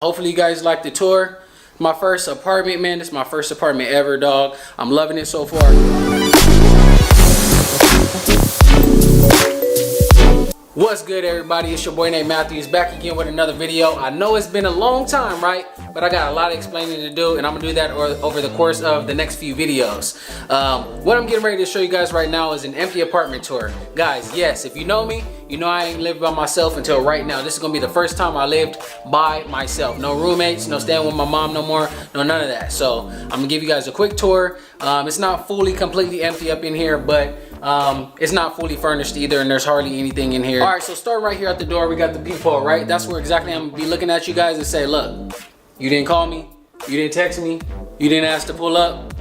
Hopefully you guys like the tour. My first apartment, man. This is my first apartment ever, dog. I'm loving it so far. What's good, everybody? It's your boy named Matthews, back again with another video. I know it's been a long time, right? But I got a lot of explaining to do, and I'm gonna do that over the course of the next few videos. What I'm getting ready to show you guys right now is an empty apartment tour. Guys, yes, if you know me, you know I ain't lived by myself until right now. This is gonna be the first time I lived by myself. No roommates, no staying with my mom no more, no none of that. So I'm gonna give you guys a quick tour. It's not fully, completely empty up in here, but it's not fully furnished either, and there's hardly anything in here. All right, so starting right here at the door, we got the peephole, right? That's where exactly I'm gonna be looking at you guys and say, look, you didn't call me, you didn't text me, you didn't ask to pull up,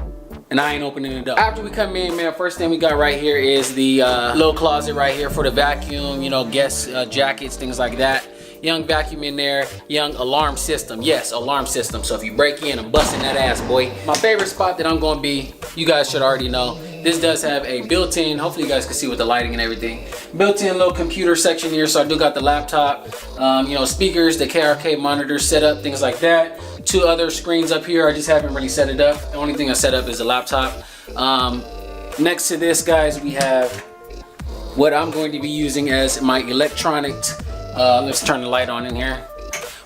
and I ain't opening the door. After we come in, man, first thing we got right here is the little closet right here for the vacuum, you know, guest jackets, things like that. Young vacuum in there, young alarm system. Yes, alarm system. So if you break in, I'm busting that ass, boy. My favorite spot that I'm gonna be, you guys should already know, this does have a built-in, hopefully you guys can see with the lighting and everything, built-in little computer section here. So I do got the laptop, you know, speakers, the KRK monitor set up, things like that. Two other screens up here, I just haven't really set it up. The only thing I set up is the laptop. Next to this, guys, we have what I'm going to be using as my electronic, let's turn the light on in here.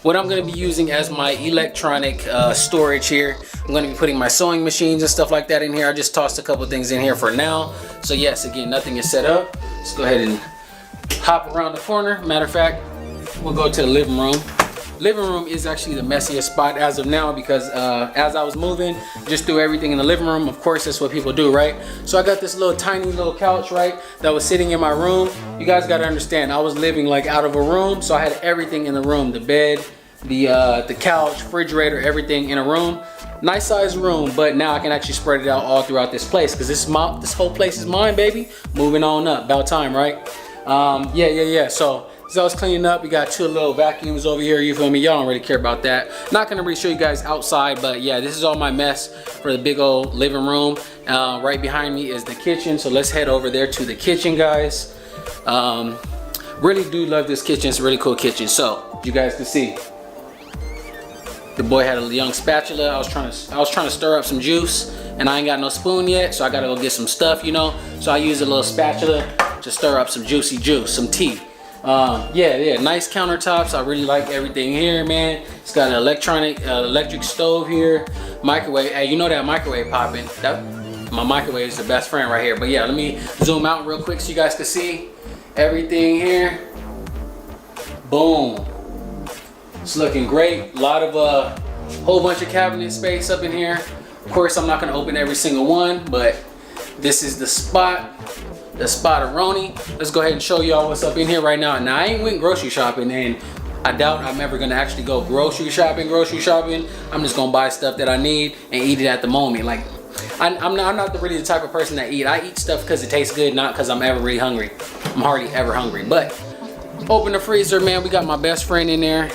What I'm going to be using as my electronic storage here. I'm going to be putting my sewing machines and stuff like that in here. I just tossed a couple things in here for now. So yes, again, nothing is set up. Let's go ahead and hop around the corner. Matter of fact, we'll go to the living room. Living room is actually the messiest spot as of now because as I was moving, just threw everything in the living room. Of course, that's what people do, right? So I got this little tiny little couch, right, that was sitting in my room. You guys got to understand, I was living like out of a room, so I had everything in the room: the bed, the couch, refrigerator, everything in a room. Nice size room, but now I can actually spread it out all throughout this place because this whole place is mine, baby. Moving on up, about time, right? Yeah. So as I was cleaning up, we got two little vacuums over here, you feel me? Y'all don't really care about that. Not gonna really show you guys outside, but yeah, this is all my mess for the big old living room. Right behind me is the kitchen, so let's head over there to the kitchen, guys. Really do love this kitchen. It's a really cool kitchen. So you guys can see, the boy had a young spatula. I was trying to stir up some juice, and I ain't got no spoon yet, so I gotta go get some stuff, you know. So I use a little spatula to stir up some juicy juice, some tea. Yeah, nice countertops. I really like everything here, man. It's got an electric stove here, microwave. Hey, you know that microwave popping? My microwave is the best friend right here. But yeah, let me zoom out real quick so you guys can see everything here. Boom. It's looking great. A lot of whole bunch of cabinet space up in here. Of course, I'm not gonna open every single one, but this is the spot. The spot-a-roni. Let's go ahead and show y'all what's up in here right now. Now I ain't went grocery shopping, and I doubt I'm ever gonna actually go grocery shopping. I'm just gonna buy stuff that I need and eat it at the moment. Like I'm not really the type of person that eat. I eat stuff because it tastes good, not because I'm ever really hungry. I'm hardly ever hungry. But open the freezer, man. We got my best friend in there,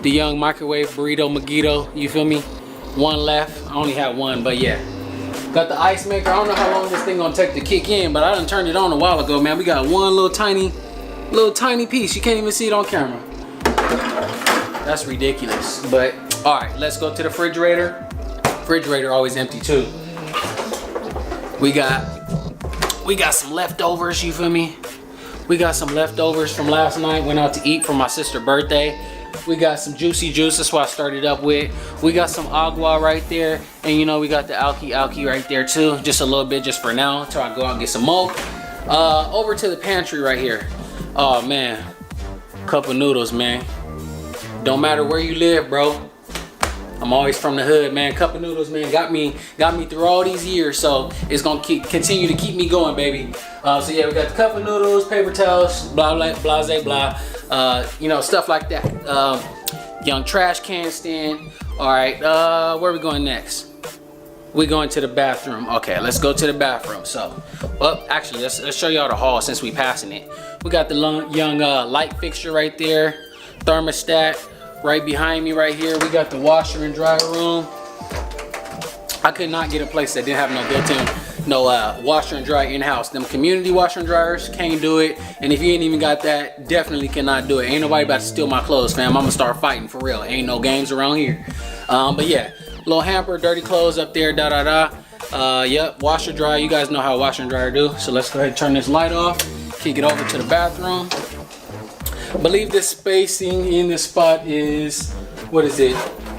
the young microwave burrito mojito. You feel me? One left. I only had one, but yeah. Got the ice maker. I don't know how long this thing gonna take to kick in, but I done turned it on a while ago, man. We got one little tiny piece. You can't even see it on camera. That's ridiculous. But all right, let's go to the refrigerator. Refrigerator always empty too. We got some leftovers. You feel me? We got some leftovers from last night. Went out to eat for my sister's birthday. We got some juicy juice, that's what I started up with. We got some agua right there. And you know, we got the alki right there too. Just a little bit, just for now, until I go out and get some more. Over to the pantry right here. Oh man, cup of noodles, man. Don't matter where you live, bro. I'm always from the hood, man. Cup of noodles, man, got me through all these years. So it's gonna continue to keep me going, baby. So yeah, we got the cup of noodles, paper towels, blah, blah, blase, blah. You know, stuff like that. Young trash can stand. All right, where are we going next? We going to the bathroom. Okay, let's go to the bathroom. So, well, actually, let's show y'all the hall since we passing it. We got the young light fixture right there, thermostat right behind me right here. We got the washer and dryer room. I could not get a place that didn't have no built-in washer and dryer in-house. Them community washer and dryers can't do it, and if you ain't even got that, definitely cannot do it. Ain't nobody about to steal my clothes, fam. I'm gonna start fighting for real. Ain't no games around here. But yeah, little hamper, dirty clothes up there, yep, washer dryer. You guys know how washer and dryer do. So let's go ahead and turn this light off, kick it over to the bathroom. I believe this spacing in this spot is, what is it,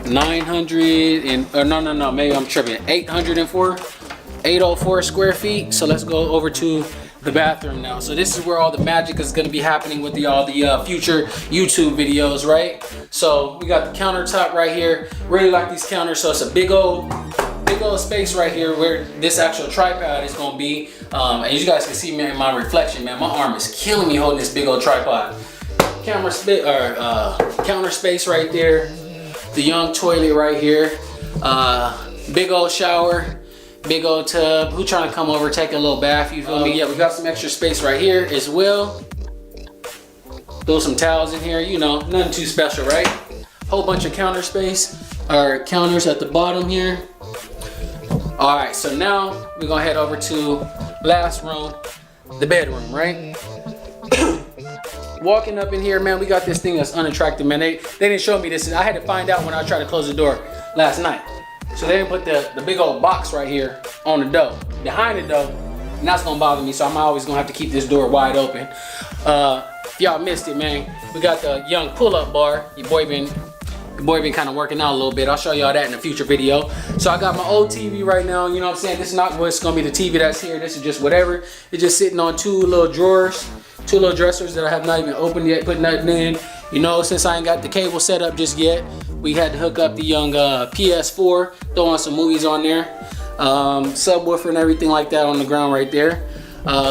900 and, no, maybe I'm tripping, 804 square feet. So let's go over to the bathroom now. So this is where all the magic is going to be happening with all the future YouTube videos, right? So we got the countertop right here. Really like these counters. So it's a big old space right here where this actual tripod is going to be. And you guys can see me in my reflection, man. My arm is killing me holding this big old tripod. Counter space right there. The young toilet right here. Big old shower. Big old tub. Who trying to come over, take a little bath, you feel me? Yeah, we got some extra space right here as well. Throw some towels in here, you know, nothing too special, right? Whole bunch of counter space, or counters at the bottom here. All right, so now we're gonna head over to last room, the bedroom, right? Walking up in here, man, we got this thing that's unattractive, man. They didn't show me this. I had to find out when I tried to close the door last night. So they didn't put the big old box right here on the door, behind the door, and that's gonna bother me. So I'm always gonna have to keep this door wide open. If y'all missed it, man, we got the young pull-up bar. Your boy been kind of working out a little bit. I'll show y'all that in a future video. So I got my old TV right now. You know what I'm saying? This is not what's gonna be the TV that's here. This is just whatever. It's just sitting on two little drawers, two little dressers that I have not even opened yet, put nothing in. You know, since I ain't got the cable set up just yet, we had to hook up the young PS4, throw on some movies on there, subwoofer and everything like that on the ground right there.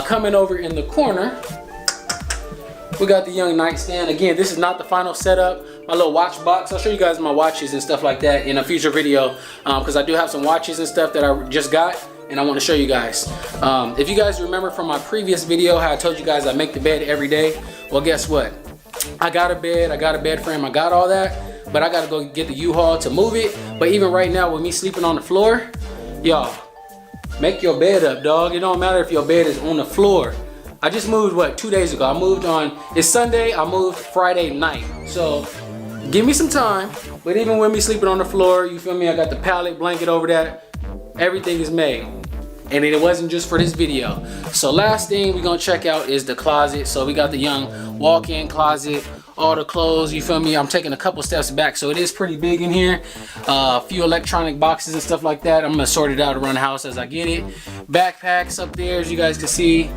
Coming over in the corner, we got the young nightstand. Again, this is not the final setup. My little watch box. I'll show you guys my watches and stuff like that in a future video, because I do have some watches and stuff that I just got, and I want to show you guys. If you guys remember from my previous video how I told you guys I make the bed every day, well, guess what? I got a bed, I got a bed frame, I got all that, but I gotta go get the U-Haul to move it. But even right now with me sleeping on the floor, y'all, make your bed up, dog. It don't matter if your bed is on the floor. I just moved, what, 2 days ago. I moved on, it's Sunday, I moved Friday night. So give me some time, but even with me sleeping on the floor, you feel me, I got the pallet blanket over that, everything is made. And it wasn't just for this video. So last thing we're gonna check out is the closet. So we got the young walk-in closet, all the clothes, you feel me? I'm taking a couple steps back, so it is pretty big in here. A few electronic boxes and stuff like that. I'm gonna sort it out around the house as I get it. Backpacks up there, as you guys can see.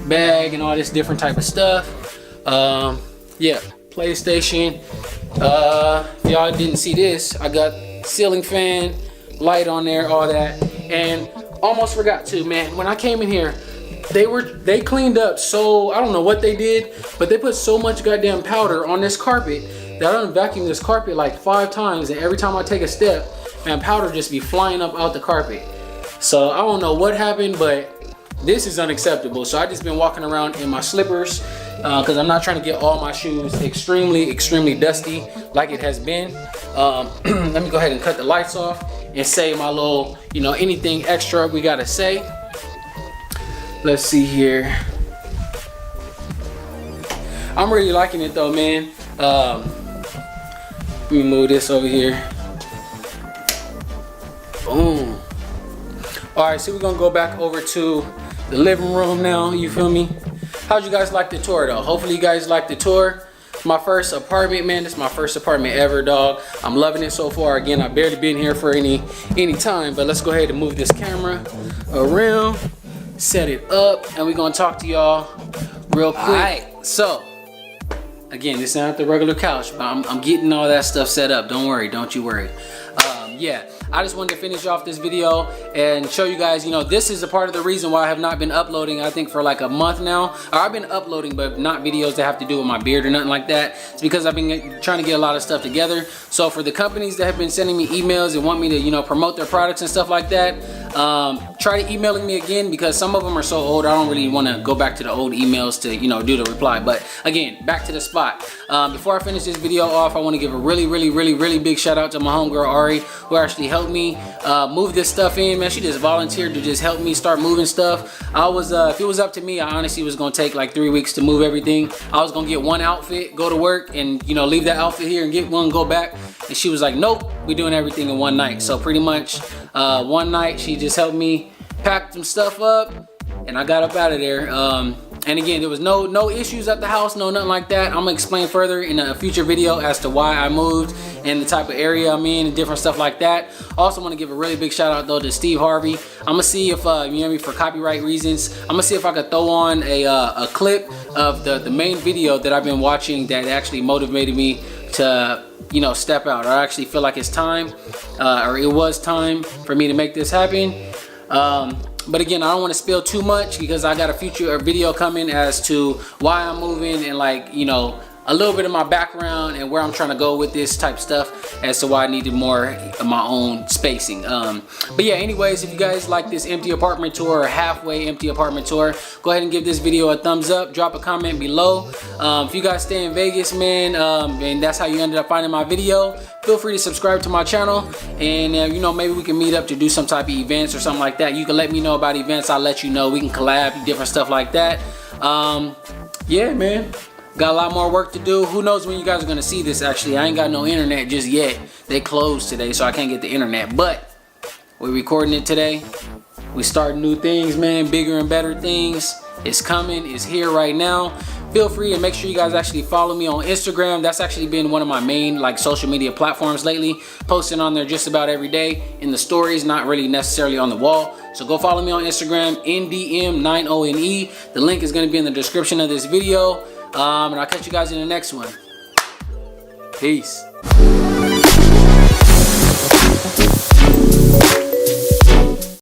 Bag and all this different type of stuff. Yeah, PlayStation. If y'all didn't see this, I got ceiling fan, light on there, all that. And almost forgot to, man, when I came in here, they cleaned up, so I don't know what they did, but they put so much goddamn powder on this carpet that I done vacuumed this carpet like 5 times, and every time I take a step, man, powder just be flying up out the carpet. So I don't know what happened, but this is unacceptable. So I just been walking around in my slippers because I'm not trying to get all my shoes extremely dusty like it has been. Let me go ahead and cut the lights off and say my little, you know, anything extra we gotta say. Let's see here. I'm really liking it though, man. Let me move this over here. Boom. All right, so we're gonna go back over to the living room now, you feel me? How'd you guys like the tour though? Hopefully you guys like the tour. My first apartment, man. This is my first apartment ever, dog. I'm loving it so far. Again, I've barely been here for any time, but let's go ahead and move this camera around, set it up, and we're gonna talk to y'all real quick. All right, so again, this is not the regular couch, but I'm getting all that stuff set up. Don't worry, don't you worry. Yeah, I just wanted to finish off this video and show you guys, you know, this is a part of the reason why I have not been uploading, I think for like a month now. Or I've been uploading, but not videos that have to do with my beard or nothing like that. It's because I've been trying to get a lot of stuff together. So for the companies that have been sending me emails and want me to, you know, promote their products and stuff like that, try emailing me again, because some of them are so old, I don't really want to go back to the old emails to, you know, do the reply. But again, back to the spot. Before I finish this video off, I want to give a really big shout out to my homegirl Ari, who actually helped me move this stuff in, man. She just volunteered to just help me start moving stuff. I was, if it was up to me, I honestly was gonna take like 3 weeks to move everything. I was gonna get one outfit, go to work, and, you know, leave that outfit here and get one, go back. And she was like, nope, we're doing everything in one night. So pretty much one night she just helped me pack some stuff up, and I got up out of there. And again, there was no issues at the house, no nothing like that. I'm gonna explain further in a future video as to why I moved and the type of area I'm in and different stuff like that. Also want to give a really big shout out though to Steve Harvey. I'm gonna see if, you know me, for copyright reasons, I'm gonna see if I could throw on a clip of the main video that I've been watching that actually motivated me to, you know, step out. I actually feel like it's time, or it was time for me to make this happen. But again, I don't want to spill too much because I got a future video coming as to why I'm moving and, like, you know, a little bit of my background and where I'm trying to go with this type stuff as to why I needed more of my own spacing. But yeah, anyways, if you guys like this empty apartment tour or halfway empty apartment tour, go ahead and give this video a thumbs up, drop a comment below. If you guys stay in Vegas, man, and that's how you ended up finding my video, feel free to subscribe to my channel, and you know, maybe we can meet up to do some type of events or something like that. You can let me know about events, I'll let you know. We can collab, different stuff like that. Yeah, man. Got a lot more work to do. Who knows when you guys are gonna see this? Actually, I ain't got no internet just yet. They closed today, so I can't get the internet. But we're recording it today. We starting new things, man. Bigger and better things. It's coming. It's here right now. Feel free and make sure you guys actually follow me on Instagram. That's actually been one of my main, like, social media platforms lately. Posting on there just about every day in the stories, not really necessarily on the wall. So go follow me on Instagram, NDM90NE. The link is gonna be in the description of this video. And I'll catch you guys in the next one. Peace.